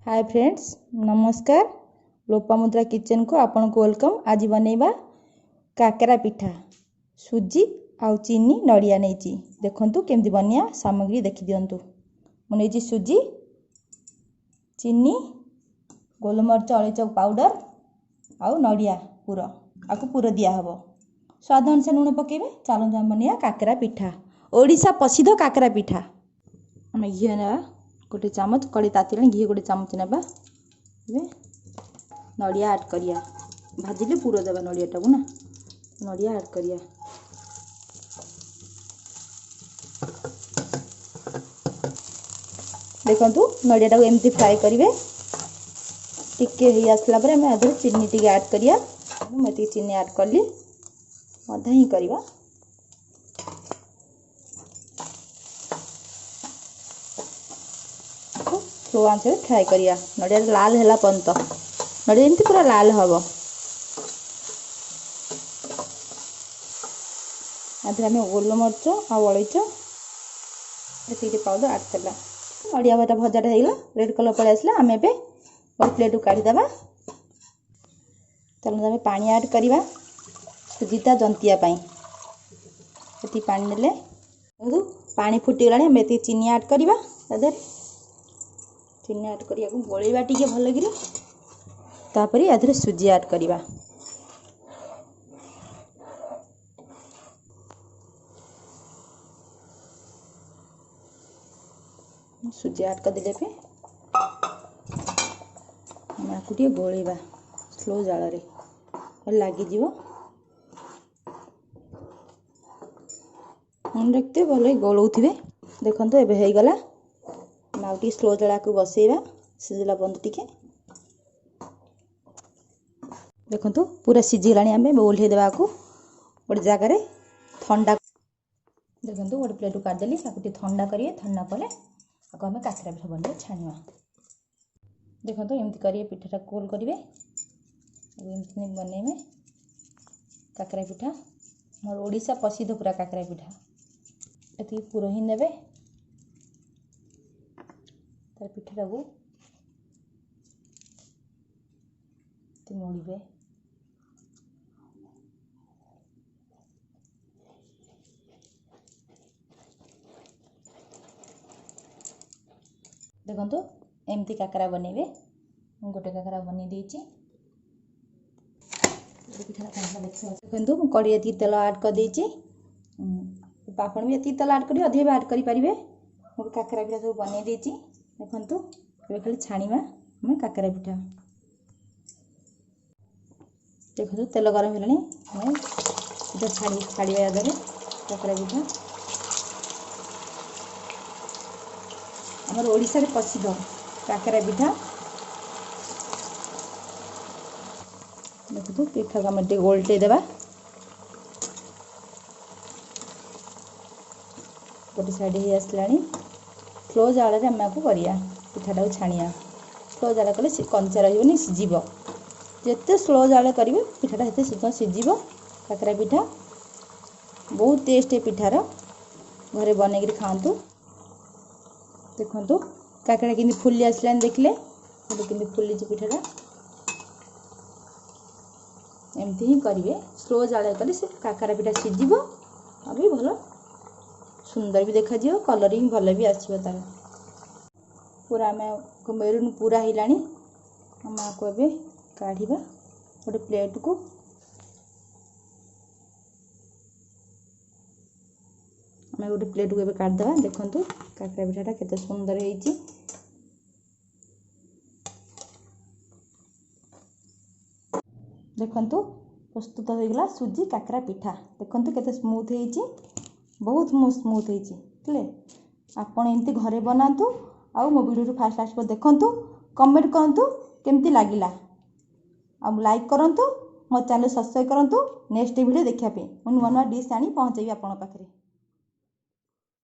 Hi friends, नमस्कार। Lopamudra kitchen को आपन को वेलकम। आज बनैबा काकरा पिठा। सुजी आउ चीनी नड़िया नहीं देखंतु केमती बनिया सामग्री देखि दियंतु। मु नै सुजी, चीनी, गोलमरिच अलैच पाउडर आउ नड़िया पूरा आपको पूरा दिया हबो। स्वाद अनुसार लुण पकेबे। चलंतु हम बनिया काकरा पिठा। ओडिशा प्रसिद्ध काकरा पिठा। हम घी नेबा गोटे चामच, कड़ी तातिले घी गोटे चामच नेबा। नड़िया ऐड करिया, भाजिले पूरा देबा नड़िया टाकू ना। नड़िया ऐड करिया, देखंतु नड़िया टाकू एमती फ्राई करिवे। टिके ही आसला परे हम आदर चीनी टिके ऐड करिया। मती चीनी ऐड करली, अधा ही करिवा। स्लो आंच रे फ्राई करिया। नड़िया लाल हैला पंत नड़िया एमती पूरा लाल हबो। आधे हमें गोलमरिच आउ अलैच एतिके पाउडर ऐड करला। नड़िया बटा भजाटा हेगला, रेड कलर पड़े आसला। आम एबे गोटे प्लेट काढ़ी देबा। चलो हमें पानी ऐड करिवा सुजीटा जंतिया पई। एति पानी नेले पानी फुटी गलानी। हम एति चीनी ऐड करिवा। तादर चीनी ऐड करिया को गोलेबा टिके भल गिरे। तापरे आधरे सुजी ऐड करिवा। सुजी ऐड कर देले पे हम आकु टिके गोलेबा स्लो जाल रे लागी जीवो। मन रखते भले गोलौथिबे। देखंतु एबे हेई गला। माउटी स्लो जला को बसेइबा सिझला बंद टिके। देखंतु पूरा सिझी लानी। आमे ओल्हे देबा को गोटे जगह रे ठंडा। देखंतु गोटे प्लेट काट देली। ताकू टी ठंडा करिए। ठंडा पले आको हमें काकरा पिठा बनिए छानिवा। देखंतु एमती करिए पिठाटा गोल करिवे। एमती बनेइबे काकरा पिठा। मोर ओडिशा प्रसिद्ध पूरा काकरा पिठा। एति पूरा ही नेबे। तार पिठाटा को मोड़िबे। देखंतु एमती काकरा बनेबे। गोटे काकरा बनी देछि। देखंतु कड़ी एति तेल ऐड कर देछि। पापड़ भी एति तेल ऐड करियो, अधिक ऐड करि परिबे। मो काकरा पिठा सब बने देछि। देखंतु एबे खाली छानिबा हम काकरा पिठा। देखंतु तेल गरम हेलानी। हम पिठा छाड़िबा यादरे काकरा पिठा। हमर ओडिशा रे प्रसिद्ध काकरा पिठा। देखो पिठा को हम गोलटे देबा। गोटे साइड ही आसलानी। स्लो जाल रे हम आपको करिया पिठाटा छाणिया। स्लो जाल कले कंचा रहिबनी, सिझिबो। जेते स्लो जाल करिवे पिठाटा हेते शीघ्र सिझिबो। काकरा पिठा बहुत टेस्ट है। पिठार घरे बनेगिरी खांतु। देखंतु काकरा किंदी फुली आसलानी देखले। किंदी फुली पिठाटा एमती ही करिवे। स्लो जाल कले से काकरा पिठा सिझिबो। अभी भलो सुंदर भी देखा जियो। कलरिंग भल भी आसीबो तार। पूरा में मेरून पूरा हिलानी। हम आपको एबे काढ़ीबा गोटे प्लेट को। हमें गोटे प्लेट को एबे काट देबा। देखंतु काकरा पिठाटा केते सुंदर हेइची। देखंतु प्रस्तुत हो गला सुजी काकरा पिठा। देखंतु केते स्मूथ हेइची, बहुत स्मूथ हेइची। ठीक है, आपण एमती घरे बनातु। आउ मो वीडियो फास्ट फास्ट पर देखंतु, कमेंट करंतु केमती लागिला। आ लाइक करंतु, मो चैनल सब्सक्राइब करंतु। नेक्स्ट वीडियो देखिया पे मु नुवा नुवा डिश आनी पहुंचेबी आपण पाखरे।